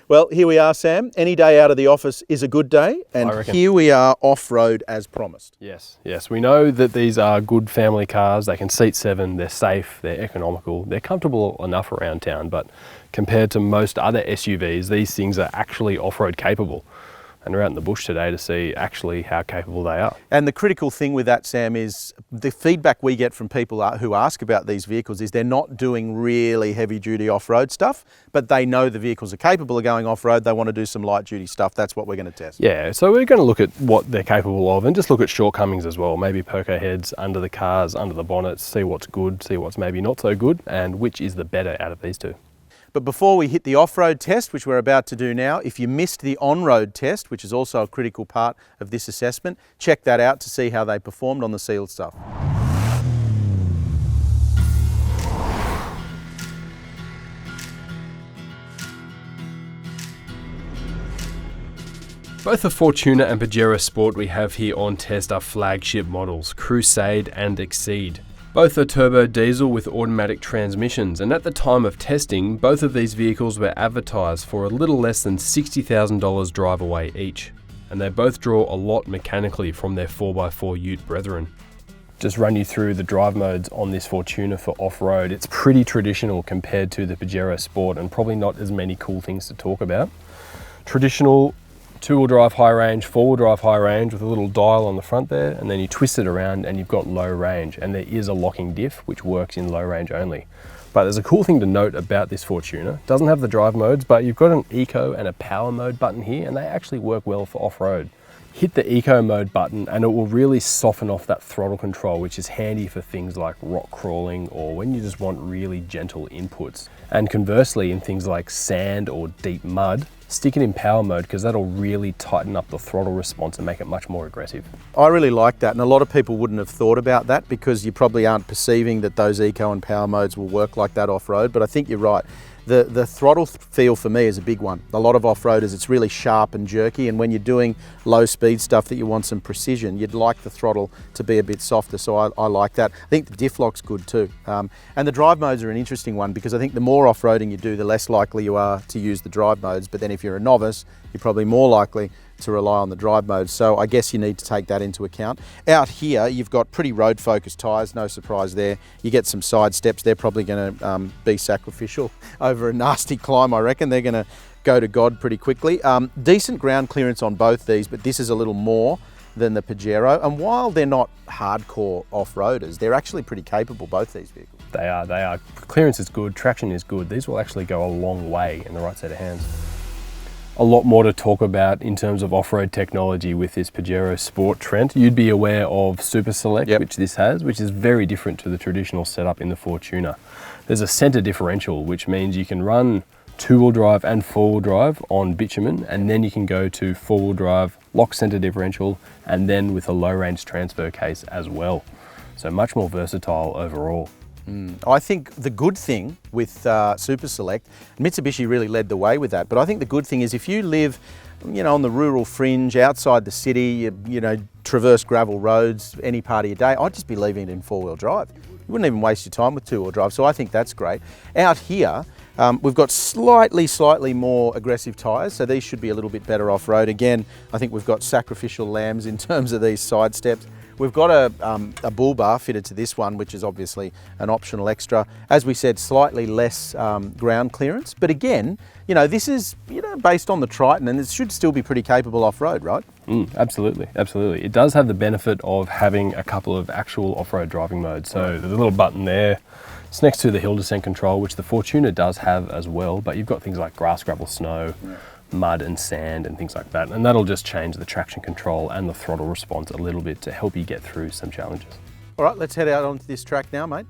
Well, here we are, Sam. Any day out of the office is a good day, and here we are off-road as promised. Yes, we know that these are good family cars. They can seat 7, they're safe, they're economical, they're comfortable enough around town, but compared to most other SUVs, these things are actually off-road capable. And we're out in the bush today to see actually how capable they are. And the critical thing with that, Sam, is the feedback we get from people who ask about these vehicles is they're not doing really heavy-duty off-road stuff, but they know the vehicles are capable of going off-road. They want to do some light-duty stuff. That's what we're going to test. Yeah, so we're going to look at what they're capable of and just look at shortcomings as well. Maybe poke our heads under the cars, under the bonnets, see what's good, see what's maybe not so good, and which is the better out of these two. But before we hit the off-road test, which we're about to do now, if you missed the on-road test, which is also a critical part of this assessment, check that out to see how they performed on the sealed stuff. Both the Fortuner and Pajero Sport we have here on test are flagship models, Crusade and Exceed. Both are turbo diesel with automatic transmissions, and at the time of testing, both of these vehicles were advertised for a little less than $60,000 drive away each, and they both draw a lot mechanically from their 4x4 ute brethren. Just run you through the drive modes on this Fortuner for off-road. It's pretty traditional compared to the Pajero Sport, and probably not as many cool things to talk about. Traditional two-wheel drive high range, four-wheel drive high range with a little dial on the front there, and then you twist it around and you've got low range, and there is a locking diff which works in low range only. But there's a cool thing to note about this Fortuner. It doesn't have the drive modes, but you've got an eco and a power mode button here, and they actually work well for off-road. Hit the eco mode button and it will really soften off that throttle control, which is handy for things like rock crawling or when you just want really gentle inputs. And conversely, in things like sand or deep mud, stick it in power mode because that'll really tighten up the throttle response and make it much more aggressive. I really like that, and a lot of people wouldn't have thought about that because you probably aren't perceiving that those eco and power modes will work like that off-road, but I think you're right. The throttle feel for me is a big one. A lot of off-roaders, it's really sharp and jerky, and when you're doing low speed stuff that you want some precision, you'd like the throttle to be a bit softer, so I like that. I think the diff lock's good too. And the drive modes are an interesting one because I think the more off-roading you do, the less likely you are to use the drive modes, but then if you're a novice, you're probably more likely to rely on the drive modes, so I guess you need to take that into account. Out here, you've got pretty road-focused tyres, no surprise there. You get some side steps, they're probably going to be sacrificial over a nasty climb, I reckon. They're going to go to God pretty quickly. Decent ground clearance on both these, but this is a little more than the Pajero, and while they're not hardcore off-roaders, they're actually pretty capable, both these vehicles. They are. Clearance is good, traction is good. These will actually go a long way in the right set of hands. A lot more to talk about in terms of off-road technology with this Pajero Sport, Trent. You'd be aware of Super Select, which this has, which is very different to the traditional setup in the Fortuner. There's a center differential, which means you can run two-wheel drive and four-wheel drive on bitumen, and then you can go to four-wheel drive, lock center differential, and then with a low-range transfer case as well. So much more versatile overall. I think the good thing with Super Select, Mitsubishi really led the way with that, but I think the good thing is if you live, on the rural fringe, outside the city, traverse gravel roads any part of your day, I'd just be leaving it in four-wheel drive. You wouldn't even waste your time with two-wheel drive, so I think that's great. Out here, we've got slightly more aggressive tyres, so these should be a little bit better off-road. Again, I think we've got sacrificial lambs in terms of these side steps. We've got a bull bar fitted to this one, which is obviously an optional extra. As we said, slightly less ground clearance, but again, this is based on the Triton, and it should still be pretty capable off-road, right? Absolutely. It does have the benefit of having a couple of actual off-road driving modes. So there's a little button there. It's next to the hill descent control, which the Fortuner does have as well, but you've got things like grass, gravel, snow, mud and sand and things like that, and that'll just change the traction control and the throttle response a little bit to help you get through some challenges. All right, let's head out onto this track now, mate.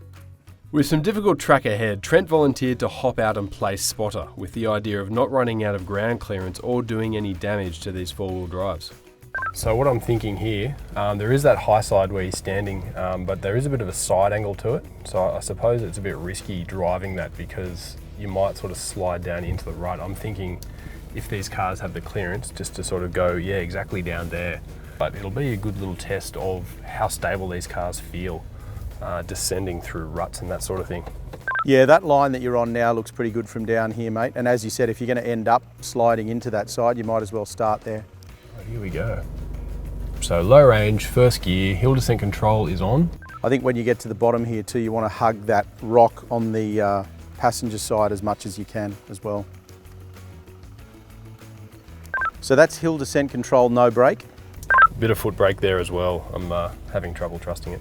With some difficult track ahead, Trent volunteered to hop out and play spotter with the idea of not running out of ground clearance or doing any damage to these four-wheel drives. So what I'm thinking here, there is that high side where he's standing, but there is a bit of a side angle to it, so I suppose it's a bit risky driving that because you might sort of slide down into the rut. I'm thinking if these cars have the clearance just to sort of go, exactly down there. But it'll be a good little test of how stable these cars feel descending through ruts and that sort of thing. Yeah, that line that you're on now looks pretty good from down here, mate. And as you said, if you're going to end up sliding into that side, you might as well start there. Here we go. So low range, first gear, hill descent control is on. I think when you get to the bottom here too, you want to hug that rock on the passenger side as much as you can as well. So that's hill descent control, no brake. Bit of foot brake there as well. I'm having trouble trusting it.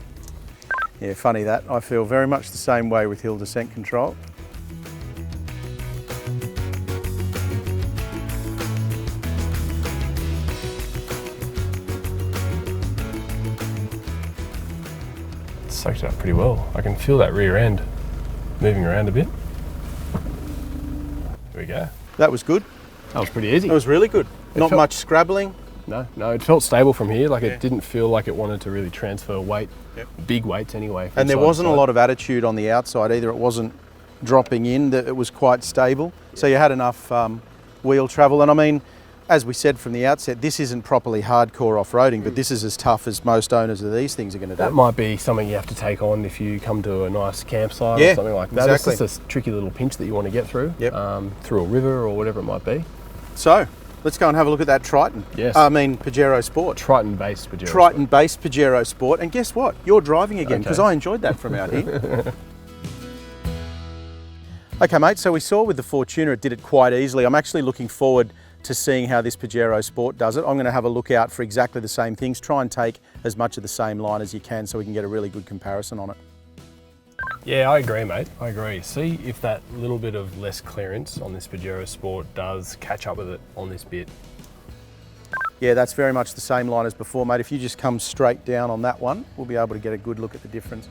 Yeah, funny that. I feel very much the same way with hill descent control. It's soaked it up pretty well. I can feel that rear end moving around a bit. There we go. That was good. That was pretty easy. That was really good. Not felt- much scrabbling. No, it felt stable from here. Like it didn't feel like it wanted to really transfer weight, big weights anyway. And there wasn't a lot of attitude on the outside either. It wasn't dropping in, that it was quite stable. So you had enough wheel travel. And I mean, as we said from the outset, this isn't properly hardcore off-roading, but this is as tough as most owners of these things are going to do. That might be something you have to take on if you come to a nice campsite Yeah, or something like that. exactly. It's just a tricky little pinch that you want to get through, Yep. through a river or whatever it might be. So let's go and have a look at that Triton. Yes. I mean, Pajero Sport. Triton-based Pajero. Triton-based Pajero Sport. And guess what? You're driving again, because Okay. I enjoyed that from out here. Okay, mate, so we saw with the Fortuner it did it quite easily. I'm actually looking forward to seeing how this Pajero Sport does it. I'm going to have a look out for exactly the same things, try and take as much of the same line as you can so we can get a really good comparison on it. Yeah, I agree, mate. I agree. See if that little bit of less clearance on this Pajero Sport does catch up with it on this bit. Yeah, that's very much the same line as before, mate. If you just come straight down on that one, we'll be able to get a good look at the difference.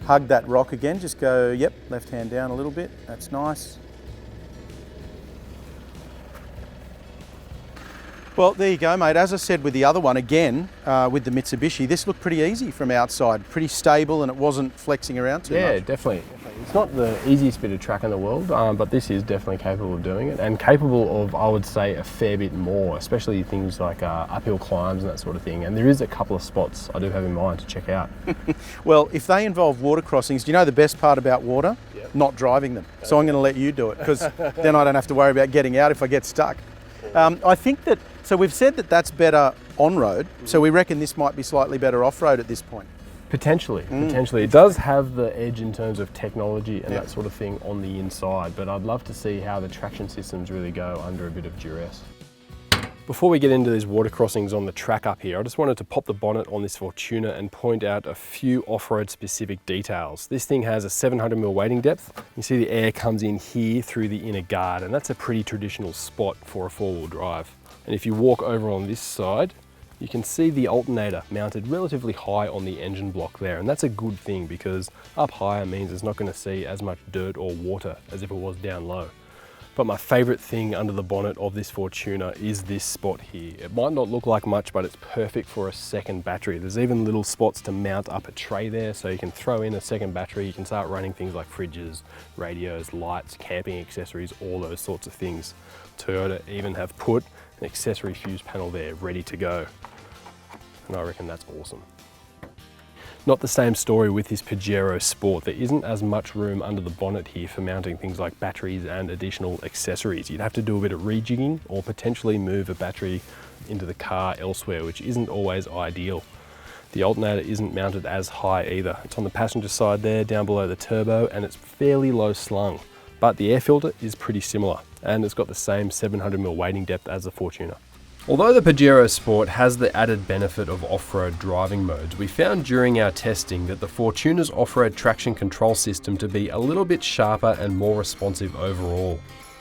Hug that rock again, just go, yep, left hand down a little bit, that's nice. Well, there you go, mate. As I said with the other one, again, with the Mitsubishi, this looked pretty easy from outside, pretty stable, and it wasn't flexing around too Yeah, much. definitely. It's not the easiest bit of track in the world, but this is definitely capable of doing it, and capable of, I would say, a fair bit more, especially things like uphill climbs and that sort of thing. And there is a couple of spots I do have in mind to check out. Well, if they involve water crossings, do you know the best part about water? Yep. Not driving them. So I'm going to let you do it, because then I don't have to worry about getting out if I get stuck. I think that, so we've said that that's better on-road, so we reckon this might be slightly better off-road at this point. Potentially. It does have the edge in terms of technology and that sort of thing on the inside, but I'd love to see how the traction systems really go under a bit of duress. Before we get into these water crossings on the track up here, I just wanted to pop the bonnet on this Fortuner and point out a few off-road specific details. This thing has a 700mm wading depth. You see the air comes in here through the inner guard, and that's a pretty traditional spot for a four-wheel drive. And if you walk over on this side, you can see the alternator mounted relatively high on the engine block there, and that's a good thing because up higher means it's not going to see as much dirt or water as if it was down low. But my favourite thing under the bonnet of this Fortuner is this spot here. It might not look like much, but it's perfect for a second battery. There's even little spots to mount up a tray there, so you can throw in a second battery. You can start running things like fridges, radios, lights, camping accessories, all those sorts of things. Toyota even have put an accessory fuse panel there ready to go. And I reckon that's awesome. Not the same story with this Pajero Sport. There isn't as much room under the bonnet here for mounting things like batteries and additional accessories. You'd have to do a bit of rejigging or potentially move a battery into the car elsewhere, which isn't always ideal. The alternator isn't mounted as high either. It's on the passenger side there, down below the turbo, and it's fairly low slung. But the air filter is pretty similar, and it's got the same 700mm wading depth as the Fortuner. Although the Pajero Sport has the added benefit of off-road driving modes, we found during our testing that the Fortuner's off-road traction control system to be a little bit sharper and more responsive overall.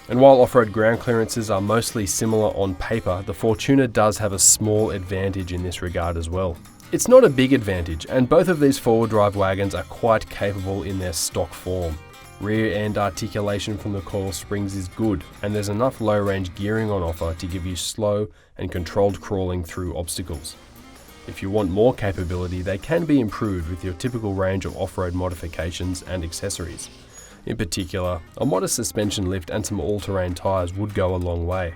And while off-road ground clearances are mostly similar on paper, the Fortuner does have a small advantage in this regard as well. It's not a big advantage, and both of these four-wheel drive wagons are quite capable in their stock form. Rear end articulation from the coil springs is good, and there's enough low range gearing on offer to give you slow and controlled crawling through obstacles. If you want more capability, they can be improved with your typical range of off-road modifications and accessories. In particular, a modest suspension lift and some all-terrain tyres would go a long way.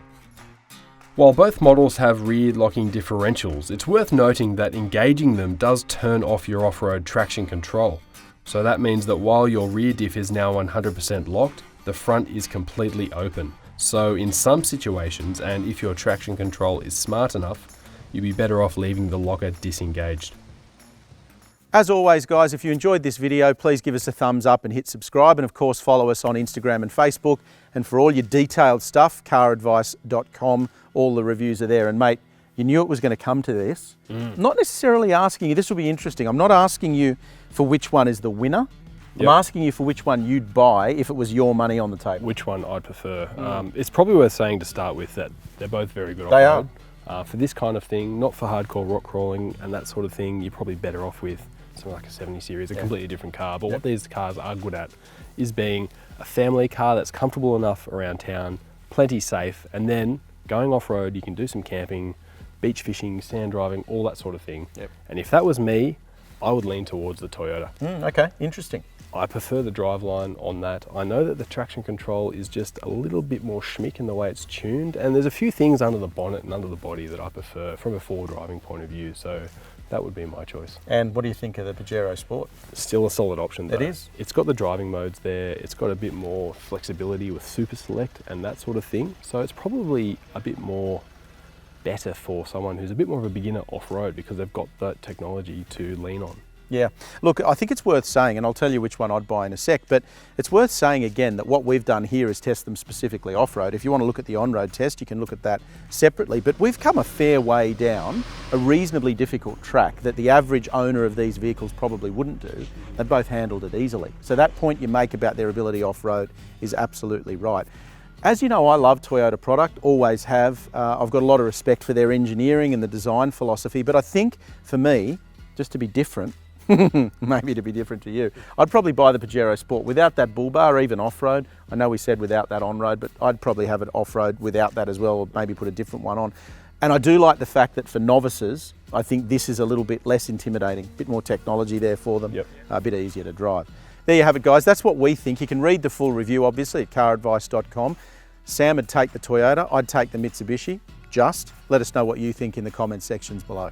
While both models have rear locking differentials, it's worth noting that engaging them does turn off your off-road traction control. So that means that while your rear diff is now 100% locked, the front is completely open. So in some situations, and if your traction control is smart enough, you'd be better off leaving the locker disengaged. As always, guys, if you enjoyed this video, please give us a thumbs up and hit subscribe, and of course follow us on Instagram and Facebook. And for all your detailed stuff, caradvice.com, all the reviews are there. And mate, you knew it was going to come to this. Not necessarily asking you, this will be interesting, I'm not asking you for which one is the winner. I'm asking you for which one you'd buy if it was your money on the table. Which one I'd prefer. It's probably worth saying to start with that they're both very good They off-road. For this kind of thing, not for hardcore rock crawling and that sort of thing, you're probably better off with something like a 70 series, a completely different car. But what these cars are good at is being a family car that's comfortable enough around town, plenty safe, and then going off-road, you can do some camping, beach fishing, sand driving, all that sort of thing. And if that was me, I would lean towards the Toyota. Okay, interesting. I prefer the driveline on that. I know that the traction control is just a little bit more schmick in the way it's tuned, and there's a few things under the bonnet and under the body that I prefer from a forward driving point of view, so that would be my choice. And what do you think of the Pajero Sport? Still a solid option though. It is? It's got the driving modes there, it's got a bit more flexibility with Super Select and that sort of thing, so it's probably a bit more better for someone who's a bit more of a beginner off-road because they've got that technology to lean on. Yeah, look, I think it's worth saying, and I'll tell you which one I'd buy in a sec, but it's worth saying again that what we've done here is test them specifically off-road. If you want to look at the on-road test, you can look at that separately, but we've come a fair way down a reasonably difficult track that the average owner of these vehicles probably wouldn't do. They've both handled it easily. So that point you make about their ability off-road is absolutely right. As you know, I love Toyota product, always have. I've got a lot of respect for their engineering and the design philosophy, but I think for me, just to be different, maybe to be different to you, I'd probably buy the Pajero Sport without that bull bar, even off-road. I know we said without that on-road, but I'd probably have it off-road without that as well, or maybe put a different one on. And I do like the fact that for novices, I think this is a little bit less intimidating, a bit more technology there for them, a bit easier to drive. There you have it, guys. That's what we think. You can read the full review, obviously, at caradvice.com. Sam would take the Toyota, I'd take the Mitsubishi. Just let us know what you think in the comment sections below.